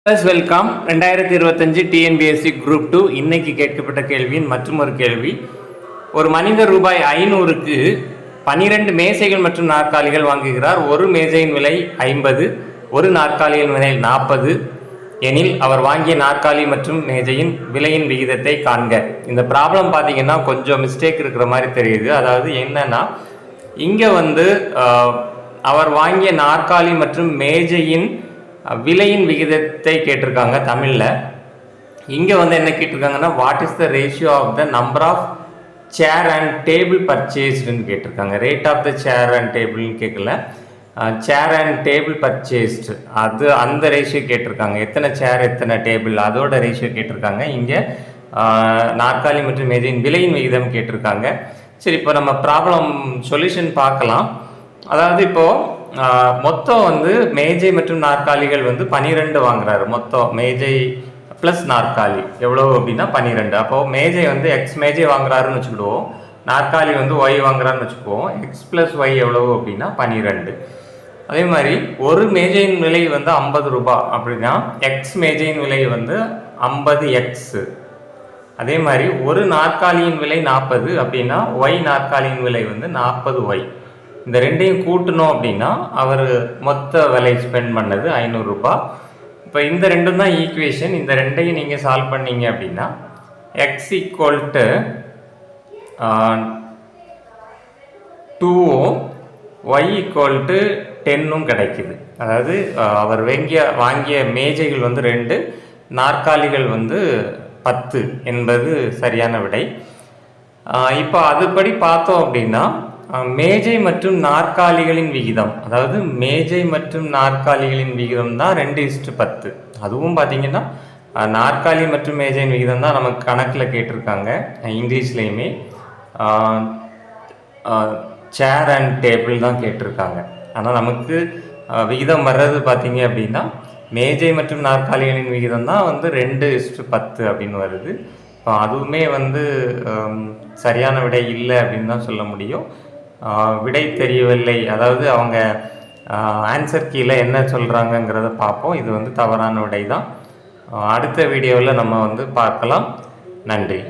Welcome 2025 TNPSC group 2 இன்னைக்கு கேட்கப்பட்ட கேள்வியின் மற்றும் ஒரு கேள்வி. ஒரு மனிதர் ரூபாய் 500க்கு 12 மேசைகள் மற்றும் நாற்காலிகள் வாங்குகிறார். ஒரு மேஜையின் விலை 50, ஒரு நாற்காலியின் விலை 40 எனில் அவர் வாங்கிய நாற்காலி மற்றும் மேஜையின் விலையின் விகிதத்தை காண்க. இந்த ப்ராப்ளம் பார்த்தீங்கன்னா கொஞ்சம் மிஸ்டேக் இருக்கிற மாதிரி தெரியுது. அதாவது என்னன்னா, இங்கே அவர் வாங்கிய நாற்காலி மற்றும் மேஜையின் விலையின் விகிதத்தை கேட்டிருக்காங்க தமிழில். இங்கே என்ன கேட்டிருக்காங்கன்னா, what is the ratio of the number of chair and table பர்ச்சேஸ்டுன்னு கேட்டிருக்காங்க. Rate of the chair and டேபிள்னு கேட்கல, சேர் அண்ட் டேபிள் பர்ச்சேஸ்டு அந்த ரேஷியோ கேட்டிருக்காங்க. எத்தனை சேர் எத்தனை டேபிள் அதோட ரேஷியோ கேட்டிருக்காங்க. இங்கே நாற்காலி மற்றும் மேஜையின் விலையின் விகிதம் கேட்டிருக்காங்க. சரி, இப்போ நம்ம ப்ராப்ளம் சொல்யூஷன் பார்க்கலாம். அதாவது இப்போது மொத்தம் மேஜை மற்றும் நாற்காலிகள் 12 வாங்குறாரு. மொத்தம் மேஜை ப்ளஸ் நாற்காலி எவ்வளோ அப்படின்னா 12. அப்போது மேஜை எக்ஸ் மேஜை வாங்குறாருன்னு வச்சுக்கிடுவோம், நாற்காலி ஒய் வாங்குறாருன்னு வச்சுக்குவோம். எக்ஸ் ப்ளஸ் ஒய் எவ்வளவு அப்படின்னா 12. அதே மாதிரி ஒரு மேஜையின் விலை 50 ரூபாய் அப்படின்னா எக்ஸ் மேஜையின் விலை 50x. அதே மாதிரி ஒரு நாற்காலியின் விலை 40 அப்படின்னா ஒய் நாற்காலியின் விலை 40y. இந்த ரெண்டையும் கூட்டணும் அப்படின்னா அவர் மொத்த விலை ஸ்பெண்ட் பண்ணது 500 ரூபாய். இப்போ இந்த ரெண்டும் தான் ஈக்குவேஷன். இந்த ரெண்டையும் நீங்கள் சால்வ் பண்ணீங்க அப்படின்னா x equal to 2 y equal to 10 கிடைக்குது. அதாவது அவர் வாங்கிய மேஜைகள் 2, நாற்காலிகள் 10 என்பது சரியான விடை. இப்போ அதுபடி பார்த்தோம் அப்படின்னா மேஜை மற்றும் நாற்காலிகளின் விகிதம், அதாவது மேஜை மற்றும் நாற்காலிகளின் விகிதம் தான் 2:10. அதுவும் பார்த்தீங்கன்னா நாற்காலி மற்றும் மேஜையின் விகிதம் தான் நமக்கு கணக்கில் கேட்டிருக்காங்க. இங்கிலீஷ்லேயுமே சேர் அண்ட் டேபிள் தான் கேட்டிருக்காங்க. ஆனால் நமக்கு விகிதம் வர்றது பார்த்தீங்க அப்படின்னா மேஜை மற்றும் நாற்காலிகளின் விகிதம் தான் 2:10 அப்படின்னு வருது. இப்போ அதுவுமே சரியான விடை இல்லை அப்படின்னு தான் சொல்ல முடியும். விடை தெரியவில்லை, அதாவது அவங்க ஆன்சர் கீழே என்ன சொல்கிறாங்கங்கிறத பார்ப்போம். இது தவறான விடை தான். அடுத்த வீடியோவில் நம்ம பார்க்கலாம். நன்றி.